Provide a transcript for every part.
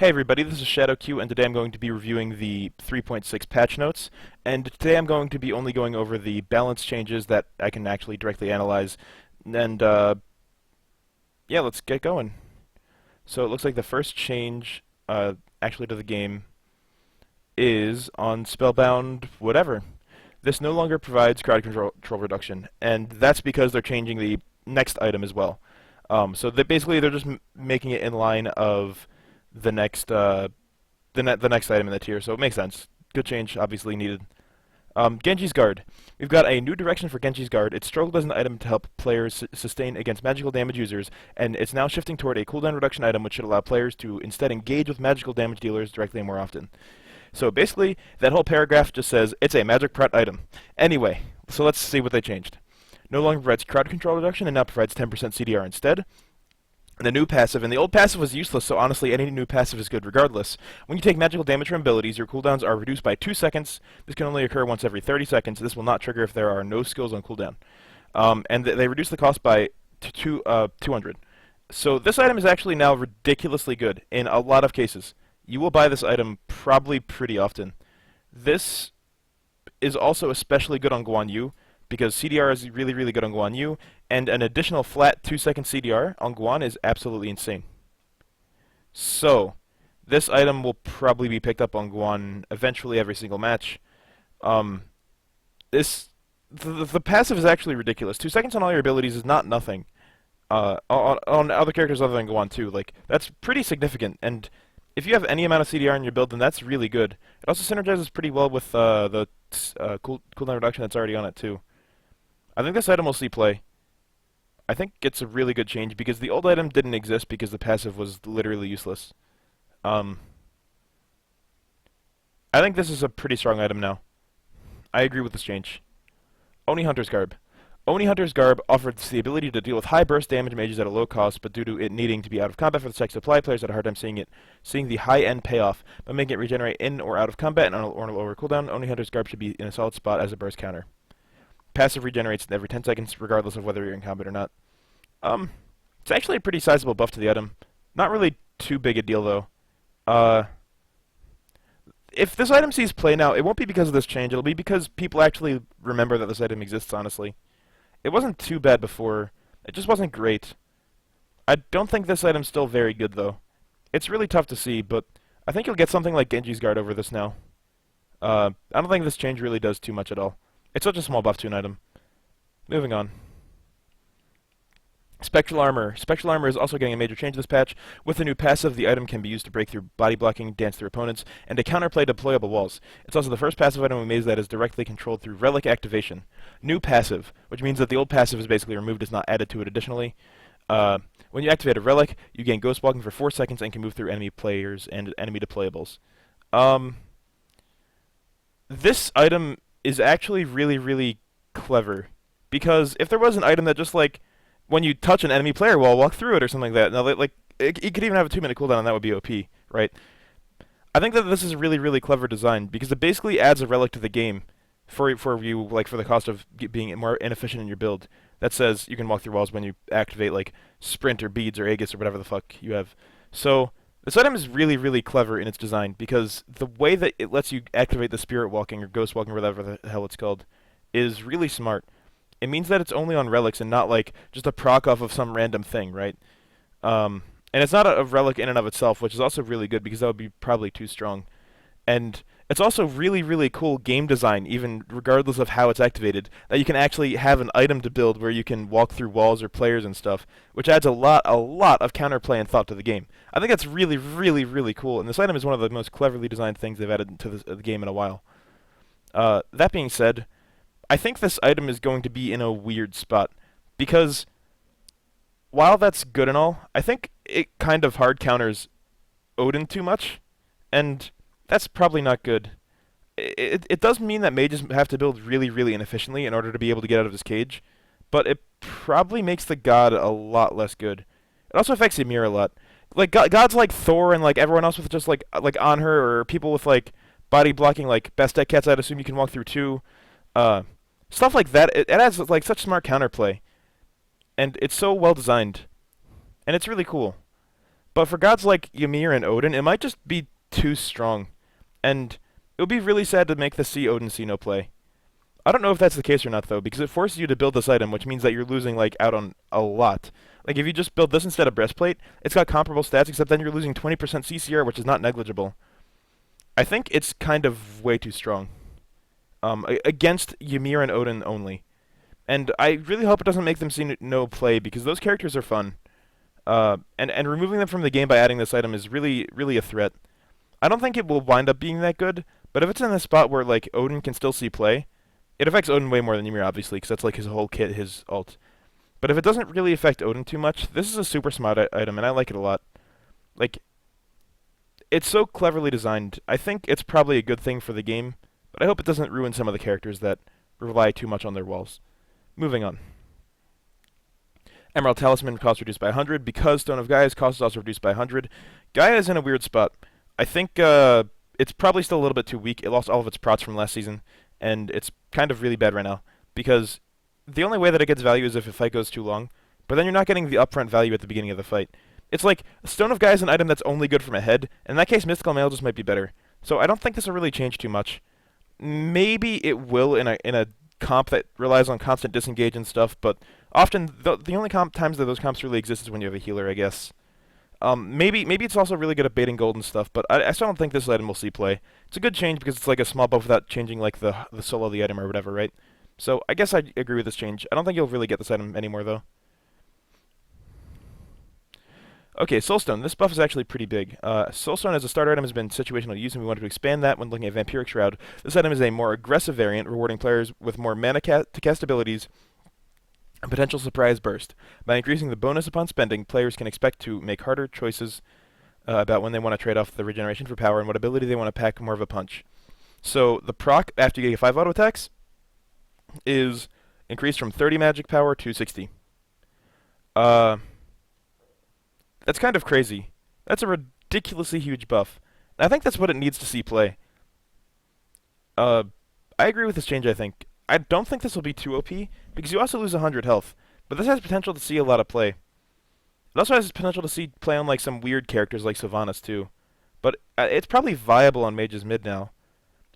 Hey everybody, this is Shadowq, and today I'm going to be reviewing the 3.6 patch notes, and today I'm going to be only going over the balance changes that I can actually directly analyze, and yeah, let's get going. So it looks like the first change, actually to the game, is on Spellbound whatever. This no longer provides crowd control reduction, and that's because they're changing the next item as well. So basically they're just making it in line of the next the next item in the tier, so it makes sense. Good change, obviously needed. Genji's Guard. We've got a new direction for Genji's Guard. It's struggled as an item to help players sustain against magical damage users, and it's now shifting toward a cooldown reduction item which should allow players to instead engage with magical damage dealers directly and more often. So basically, that whole paragraph just says, it's a magic prot item. Anyway, so let's see what they changed. No longer provides crowd control reduction and now provides 10% CDR instead. The new passive, and the old passive was useless, so honestly any new passive is good regardless. When you take magical damage from abilities, your cooldowns are reduced by 2 seconds. This can only occur once every 30 seconds. This will not trigger if there are no skills on cooldown. And they reduce the cost by 200. So this item is actually now ridiculously good in a lot of cases. You will buy this item probably pretty often. This is also especially good on Guan Yu, because CDR is really, really good on Guan Yu, and an additional flat 2-second CDR on Guan is absolutely insane. So, this item will probably be picked up on Guan eventually every single match. The passive is actually ridiculous. 2 seconds on all your abilities is not nothing. On other characters other than Guan too. Like, that's pretty significant, and if you have any amount of CDR in your build, then that's really good. It also synergizes pretty well with the cooldown reduction that's already on it too. I think this item will see play. I think it's a really good change because the old item didn't exist because the passive was literally useless. I think this is a pretty strong item now. I agree with this change. Oni Hunter's Garb. Oni Hunter's Garb offers the ability to deal with high burst damage mages at a low cost, but due to it needing to be out of combat for the tech supply, players had a hard time seeing the high-end payoff. By making it regenerate in or out of combat and on a lower cooldown, Oni Hunter's Garb should be in a solid spot as a burst counter. Passive regenerates every 10 seconds, regardless of whether you're in combat or not. It's actually a pretty sizable buff to the item. Not really too big a deal, though. If this item sees play now, it won't be because of this change. It'll be because people actually remember that this item exists, honestly. It wasn't too bad before. It just wasn't great. I don't think this item's still very good, though. It's really tough to see, but I think you'll get something like Genji's Guard over this now. I don't think this change really does too much at all. It's such a small buff to an item. Moving on. Spectral Armor. Spectral Armor is also getting a major change this patch. With the new passive, the item can be used to break through body blocking, dance through opponents, and to counterplay deployable walls. It's also the first passive item we made that is directly controlled through relic activation. New passive, which means that the old passive is basically removed, is not added to it additionally. When you activate a relic, you gain ghost walking for 4 seconds and can move through enemy players and enemy deployables. This item is actually really, really clever, because if there was an item that just like when you touch an enemy player wall, walk through it or something like that. Now, like it could even have a 2-minute cooldown, and that would be OP, right? I think that this is a really, really clever design because it basically adds a relic to the game for you, like for the cost of being more inefficient in your build. That says you can walk through walls when you activate like sprint or beads or Aegis or whatever the fuck you have. So this item is really, really clever in its design because the way that it lets you activate the spirit walking or ghost walking or whatever the hell it's called is really smart. It means that it's only on relics and not like just a proc off of some random thing, right? And it's not a relic in and of itself, which is also really good because that would be probably too strong. And it's also really, really cool game design, even regardless of how it's activated, that you can actually have an item to build where you can walk through walls or players and stuff, which adds a lot of counterplay and thought to the game. I think that's really, really, really cool, and this item is one of the most cleverly designed things they've added to the game in a while. That being said, I think this item is going to be in a weird spot, because while that's good and all, I think it kind of hard counters Odin too much, and that's probably not good. It does mean that mages have to build really, really inefficiently in order to be able to get out of his cage, but it probably makes the god a lot less good. It also affects Ymir a lot. Like gods like Thor and like everyone else with just like on her, or people with like body blocking like best deck cats, I'd assume you can walk through too. Stuff like that. It adds like such smart counterplay, and it's so well designed, and it's really cool. But for gods like Ymir and Odin, it might just be too strong. And it would be really sad to make the see Odin see no play. I don't know if that's the case or not, though, because it forces you to build this item, which means that you're losing, like, out on a lot. Like, if you just build this instead of Breastplate, it's got comparable stats, except then you're losing 20% CCR, which is not negligible. I think it's kind of way too strong. Against Ymir and Odin only. And I really hope it doesn't make them see no play, because those characters are fun. And removing them from the game by adding this item is really, really a threat. I don't think it will wind up being that good, but if it's in a spot where, like, Odin can still see play, it affects Odin way more than Ymir, obviously, because that's, like, his whole kit, his ult. But if it doesn't really affect Odin too much, this is a super smart item, and I like it a lot. Like, it's so cleverly designed. I think it's probably a good thing for the game, but I hope it doesn't ruin some of the characters that rely too much on their walls. Moving on. Emerald Talisman cost reduced by 100. Because Stone of Gaia's cost is also reduced by 100. Gaia is in a weird spot. I think it's probably still a little bit too weak. It lost all of its prots from last season, and it's kind of really bad right now, because the only way that it gets value is if a fight goes too long, but then you're not getting the upfront value at the beginning of the fight. It's like, Stone of Gaia is an item that's only good from ahead. In that case, Mystical Mail just might be better. So I don't think this will really change too much. Maybe it will in a comp that relies on constant disengage and stuff, but often the only times that those comps really exist is when you have a healer, I guess. Maybe it's also really good at baiting gold and stuff, but I still don't think this item will see play. It's a good change because it's like a small buff without changing like the solo of the item or whatever, right? So I guess I agree with this change. I don't think you'll really get this item anymore, though. Okay, Soulstone. This buff is actually pretty big. Soulstone as a starter item has been situational use, and we wanted to expand that when looking at Vampiric Shroud. This item is a more aggressive variant, rewarding players with more mana to cast abilities and potential surprise burst. By increasing the bonus upon spending, players can expect to make harder choices about when they want to trade off the regeneration for power and what ability they want to pack more of a punch. So the proc after you get 5 auto attacks is increased from 30 magic power to 60. That's kind of crazy. That's a ridiculously huge buff. And I think that's what it needs to see play. I agree with this change, I think. I don't think this will be too OP, because you also lose 100 health. But this has potential to see a lot of play. It also has potential to see play on like some weird characters like Sylvanas too. But it's probably viable on Mage's mid now.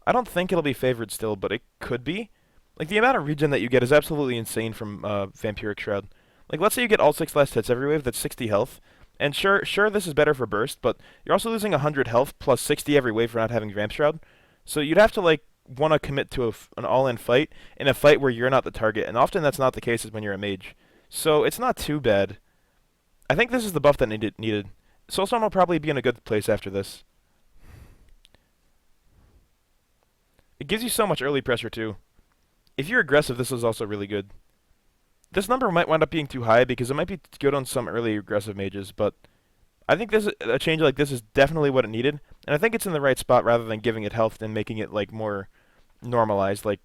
I don't think it'll be favored still, but it could be. Like, the amount of regen that you get is absolutely insane from Vampiric Shroud. Like, let's say you get all 6 last hits every wave, that's 60 health. And sure, this is better for burst, but you're also losing 100 health plus 60 every wave for not having Vamp Shroud. So you'd have to, like, want to commit to an all-in fight in a fight where you're not the target, and often that's not the case when you're a mage. So it's not too bad. I think this is the buff that needed. Soulstone will probably be in a good place after this. It gives you so much early pressure, too. If you're aggressive, this is also really good. This number might wind up being too high because it might be good on some early aggressive mages, but I think a change like this is definitely what it needed, and I think it's in the right spot rather than giving it health and making it like more normalized. Like,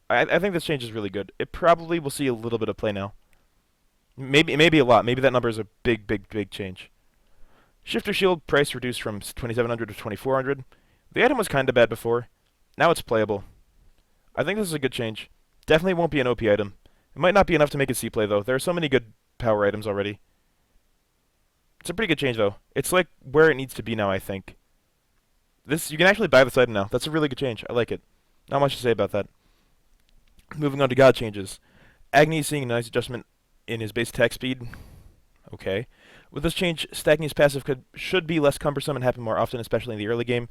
I think this change is really good. It probably will see a little bit of play now. Maybe a lot. Maybe that number is a big change. Shifter Shield price reduced from 2,700 to 2,400. The item was kind of bad before. Now it's playable. I think this is a good change. Definitely won't be an OP item. It might not be enough to make it C-play, though. There are so many good power items already. It's a pretty good change, though. It's like where it needs to be now, I think. You can actually buy this item now. That's a really good change. I like it. Not much to say about that. Moving on to God changes. Agni is seeing a nice adjustment in his base attack speed. Okay. With this change, Stagni's passive should be less cumbersome and happen more often, especially in the early game.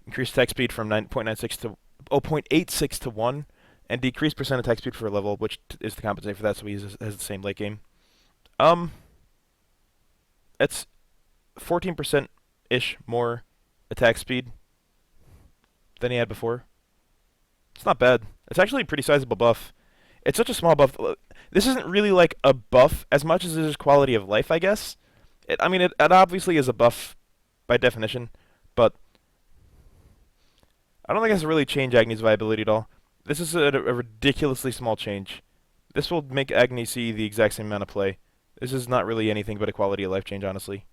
Increased attack speed from 9.96 to 0.86 to 1. And decreased percent attack speed for a level, which is to compensate for that, so he has the same late game. It's 14%-ish more attack speed than he had before. It's not bad. It's actually a pretty sizable buff. It's such a small buff. This isn't really like a buff as much as it is quality of life, I guess. It obviously is a buff by definition, but I don't think it has to really change Agni's viability at all. This is a ridiculously small change. This will make Agni see the exact same amount of play. This is not really anything but a quality of life change, honestly.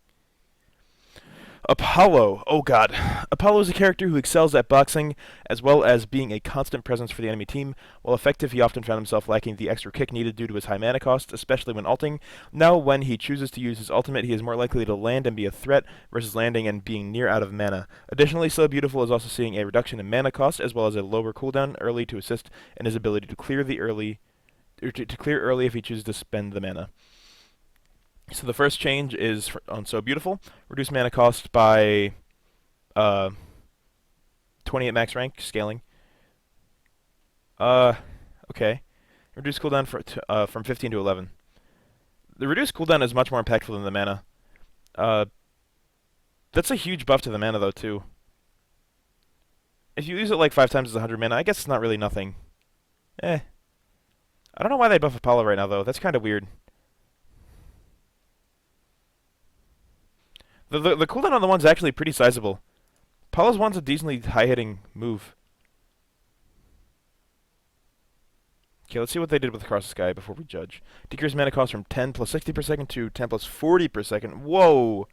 Apollo. Oh god. Apollo is a character who excels at boxing, as well as being a constant presence for the enemy team. While effective, he often found himself lacking the extra kick needed due to his high mana cost, especially when ulting. Now, when he chooses to use his ultimate, he is more likely to land and be a threat, versus landing and being near out of mana. Additionally, So Beautiful is also seeing a reduction in mana cost, as well as a lower cooldown early to assist in his ability to clear the early, or to clear early if he chooses to spend the mana. So the first change is on So Beautiful. Reduce mana cost by 20 at max rank, scaling. Okay. Reduce cooldown from 15 to 11. The reduced cooldown is much more impactful than the mana. That's a huge buff to the mana, though, too. If you use it like 5 times as 100 mana, I guess it's not really nothing. I don't know why they buff Apollo right now, though. That's kind of weird. The cooldown on the one's actually pretty sizable. Apollo's one's a decently high-hitting move. Okay, let's see what they did with Across the Sky before we judge. Decrease mana cost from 10 plus 60 per second to 10 plus 40 per second. Whoa!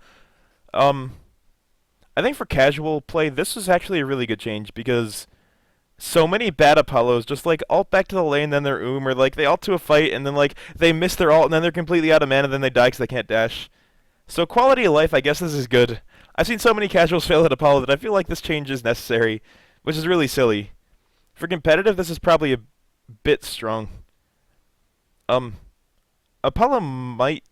I think for casual play, this is actually a really good change, because so many bad Apollos just, like, ult back to the lane, then they're or, like, they ult to a fight, and then, like, they miss their ult, and then they're completely out of mana, and then they die because they can't dash. So quality of life, I guess this is good. I've seen so many casuals fail at Apollo that I feel like this change is necessary, which is really silly. For competitive, this is probably a bit strong. Apollo might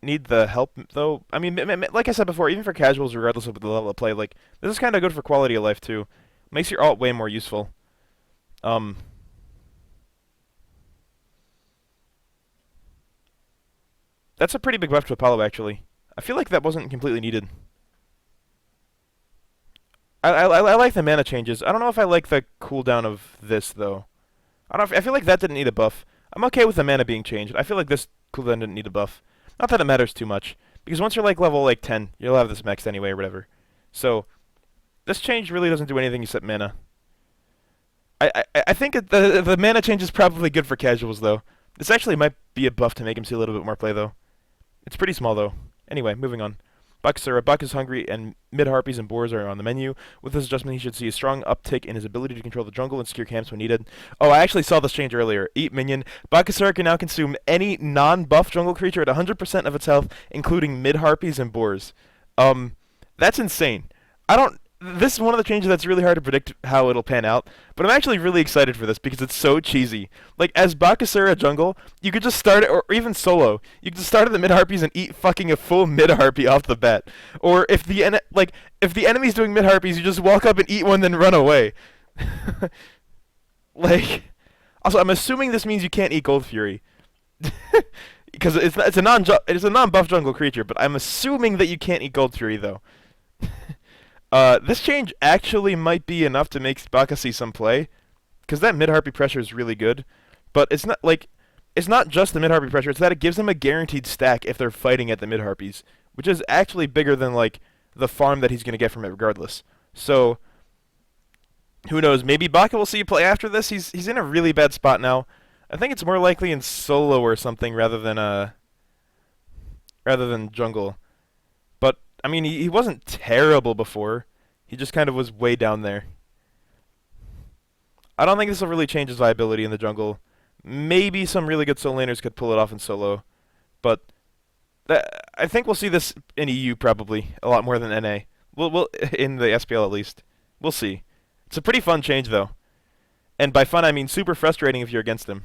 need the help, though. I mean, like I said before, even for casuals, regardless of the level of play, like, this is kind of good for quality of life, too. Makes your ult way more useful. That's a pretty big buff to Apollo, actually. I feel like that wasn't completely needed. I like the mana changes. I don't know if I like the cooldown of this, though. I don't know. I feel like that didn't need a buff. I'm okay with the mana being changed. I feel like this cooldown didn't need a buff. Not that it matters too much, because once you're like level like 10, you'll have this maxed anyway or whatever. So this change really doesn't do anything except mana. I think the mana change is probably good for casuals, though. This actually might be a buff to make him see a little bit more play, though. It's pretty small, though. Anyway, moving on. Bakasura. Buck is hungry, and mid-harpies and boars are on the menu. With this adjustment, he should see a strong uptick in his ability to control the jungle and secure camps when needed. Oh, I actually saw this change earlier. Eat minion. Bakasura can now consume any non-buff jungle creature at 100% of its health, including mid-harpies and boars. That's insane. I don't... This is one of the changes that's really hard to predict how it'll pan out, but I'm actually really excited for this because it's so cheesy. Like, as Bakasura jungle, you could just start it, or even solo, you could just start at the mid-harpies and eat fucking a full mid-harpy off the bat. Or if the enemy's doing mid-harpies, you just walk up and eat one, then run away. Like, also, I'm assuming this means you can't eat Gold Fury. Because it's a non-buff jungle creature, but I'm assuming that you can't eat Gold Fury, though. This change actually might be enough to make Baka see some play, because that mid-harpy pressure is really good. But it's not just the mid-harpy pressure, it's that it gives them a guaranteed stack if they're fighting at the mid-harpies, which is actually bigger than, like, the farm that he's going to get from it regardless. So, who knows, maybe Baka will see play after this. He's in a really bad spot now. I think it's more likely in solo or something rather than jungle. But I mean, he wasn't terrible before. He just kind of was way down there. I don't think this will really change his viability in the jungle. Maybe some really good solo laners could pull it off in solo, but I think we'll see this in EU probably a lot more than NA. We'll in the SPL at least. We'll see. It's a pretty fun change though, and by fun I mean super frustrating if you're against him.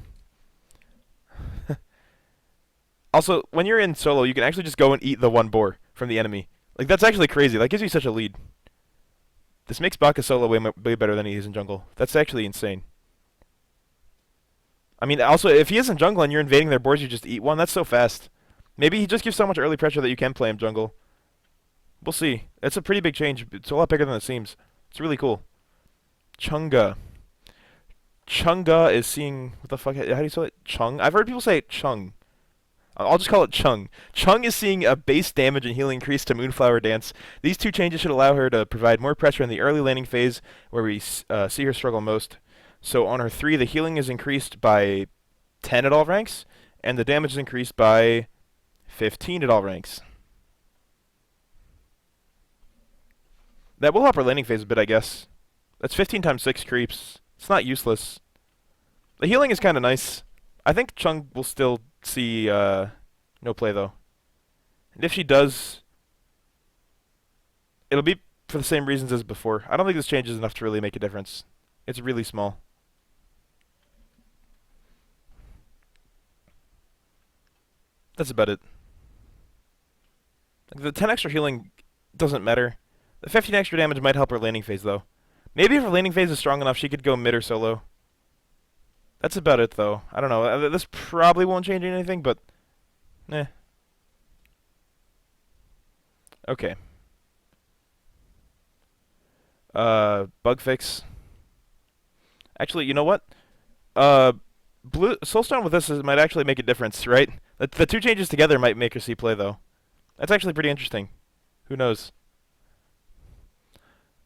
Also, when you're in solo, you can actually just go and eat the one boar from the enemy. Like, that's actually crazy. That gives you such a lead. This makes Baka solo way better than he is in jungle. That's actually insane. I mean, also, if he is in jungle and you're invading their boards, you just eat one. That's so fast. Maybe he just gives so much early pressure that you can play him jungle. We'll see. It's a pretty big change. It's a lot bigger than it seems. It's really cool. Chunga. Chunga is seeing... What the fuck? How do you spell it? Chung? I've heard people say Chung. I'll just call it Chung. Chung is seeing a base damage and healing increase to Moonflower Dance. These two changes should allow her to provide more pressure in the early laning phase, where we see her struggle most. So on her 3, the healing is increased by 10 at all ranks, and the damage is increased by 15 at all ranks. That will help her laning phase a bit, I guess. That's 15 times 6 creeps. It's not useless. The healing is kind of nice. I think Chung will still see no play, though. And if she does, it'll be for the same reasons as before. I don't think this change is enough to really make a difference. It's really small. That's about it. The 10 extra healing doesn't matter. The 15 extra damage might help her laning phase, though. Maybe if her laning phase is strong enough, she could go mid or solo. That's about it, though. I don't know. This probably won't change anything, but... eh. Okay. Bug fix. Actually, you know what? Blue Soulstone with this might actually make a difference, right? The two changes together might make her see play, though. That's actually pretty interesting. Who knows?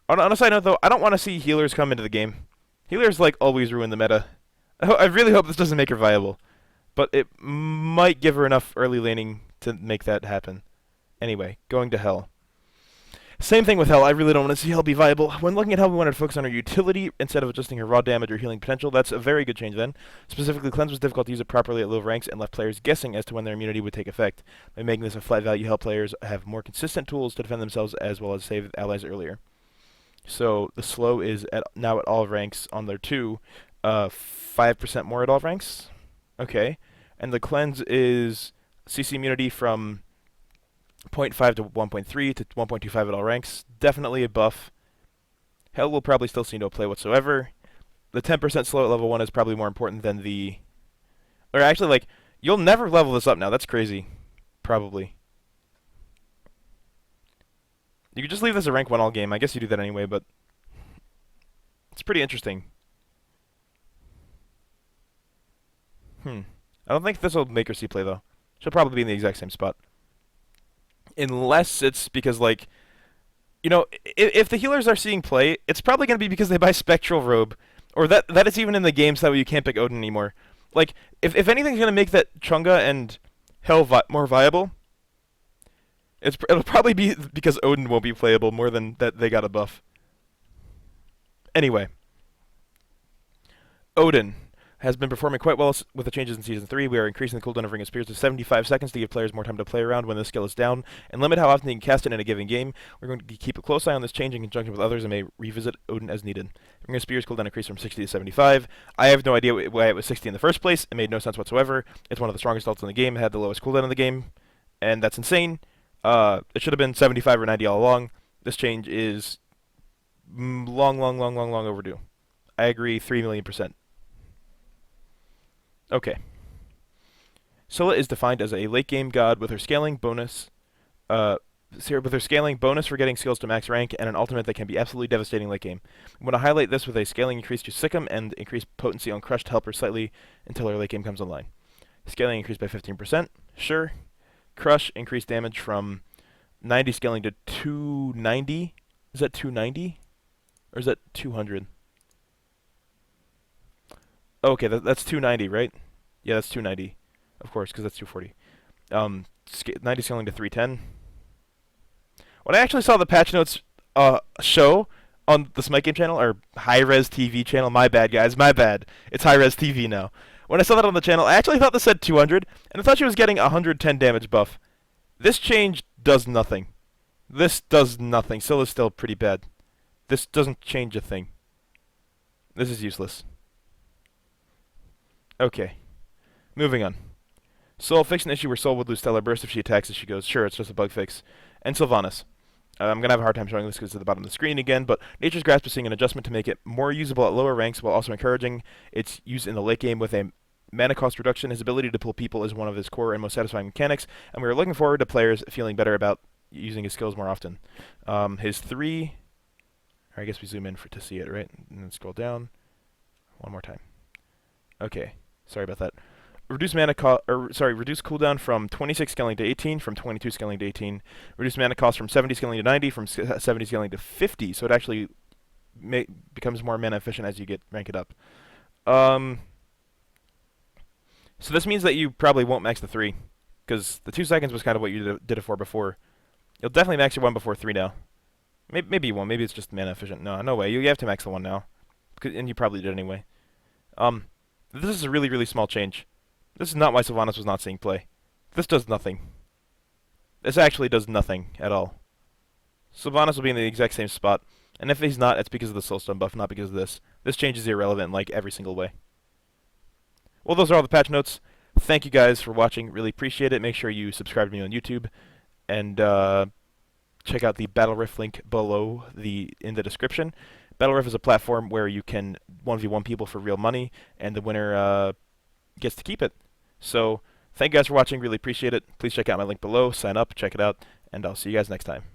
On a side note, though, I don't want to see healers come into the game. Healers, like, always ruin the meta. I really hope this doesn't make her viable. But it might give her enough early laning to make that happen. Anyway, going to Hell. Same thing with Hell. I really don't want to see Hell be viable. When looking at Hell, we wanted to focus on her utility instead of adjusting her raw damage or healing potential. That's a very good change then. Specifically, Cleanse was difficult to use it properly at low ranks and left players guessing as to when their immunity would take effect. By making this a flat value, Hell players have more consistent tools to defend themselves as well as save allies earlier. So the slow is now at all ranks on their 2, 5% more at all ranks. Okay. And the Cleanse is CC immunity from 0.5 to 1.3 to 1.25 at all ranks. Definitely a buff. Hell will probably still see no play whatsoever. The 10% slow at level 1 is probably more important than the... Or actually, like, you'll never level this up now. That's crazy. Probably. You could just leave this a rank 1 all game. I guess you do that anyway, but... it's pretty interesting. I don't think this will make her see play, though. She'll probably be in the exact same spot. Unless it's because, like, you know, if the healers are seeing play, it's probably going to be because they buy Spectral Robe. Or that is even in the game so that you can't pick Odin anymore. Like, if anything's going to make that Chunga and Hell more viable, it'll probably be because Odin won't be playable more than that they got a buff. Anyway. Odin has been performing quite well with the changes in Season 3. We are increasing the cooldown of Ring of Spears to 75 seconds to give players more time to play around when the skill is down, and limit how often they can cast it in a given game. We're going to keep a close eye on this change in conjunction with others and may revisit Odin as needed. Ring of Spears cooldown increased from 60 to 75. I have no idea why it was 60 in the first place. It made no sense whatsoever. It's one of the strongest ults in the game. It had the lowest cooldown in the game, and that's insane. It should have been 75 or 90 all along. This change is long overdue. I agree 3,000,000%. Okay. Scylla is defined as a late game god with her scaling bonus, for getting skills to max rank, and an ultimate that can be absolutely devastating late game. I'm going to highlight this with a scaling increase to Sikkim and increase potency on Crush to help her slightly until her late game comes online. Scaling increased by 15%. Sure. Crush increased damage from 90 scaling to 290. Is that 290? Or is that 200? Okay, that's 290, right? Yeah, that's 290. Of course, because that's 240. 90 scaling to 310. When I actually saw the patch notes show on the Smite Game channel, or High Res TV channel, my bad, guys, my bad. It's High Res TV now. When I saw that on the channel, I actually thought this said 200, and I thought she was getting a 110 damage buff. This change does nothing. This does nothing. Scylla's still pretty bad. This doesn't change a thing. This is useless. Okay. Moving on. Soul fix an issue where Soul would lose Stellar Burst if she attacks as she goes. Sure, it's just a bug fix. And Sylvanas. I'm going to have a hard time showing this because it's at the bottom of the screen again, but Nature's Grasp is seeing an adjustment to make it more usable at lower ranks while also encouraging its use in the late game with a mana cost reduction. His ability to pull people is one of his core and most satisfying mechanics, and we are looking forward to players feeling better about using his skills more often. His 3... I guess we zoom in to see it, right? And then scroll down. One more time. Okay. Sorry about that. Reduce cooldown from 26 scaling to 18, from 22 scaling to 18. Reduce mana cost from 70 scaling to 90, from 70 scaling to 50. So it actually becomes more mana efficient as you rank it up. So this means that you probably won't max the 3, because the 2 seconds was kind of what you did it for before. You'll definitely max your 1 before 3 now. Maybe you won't. Maybe it's just mana efficient. No, no way. You have to max the one now, and you probably did anyway. Um, this is a really, really small change. This is not why Sylvanas was not seeing play. This does nothing. This actually does nothing at all. Sylvanas will be in the exact same spot, and if he's not, it's because of the Soulstone buff, not because of this. This change is irrelevant in like every single way. Well, those are all the patch notes. Thank you guys for watching. Really appreciate it. Make sure you subscribe to me on YouTube, and check out the Battle Rift link below in the description. Battle Rift is a platform where you can 1v1 people for real money, and the winner gets to keep it. So, thank you guys for watching. Really appreciate it. Please check out my link below. Sign up, check it out, and I'll see you guys next time.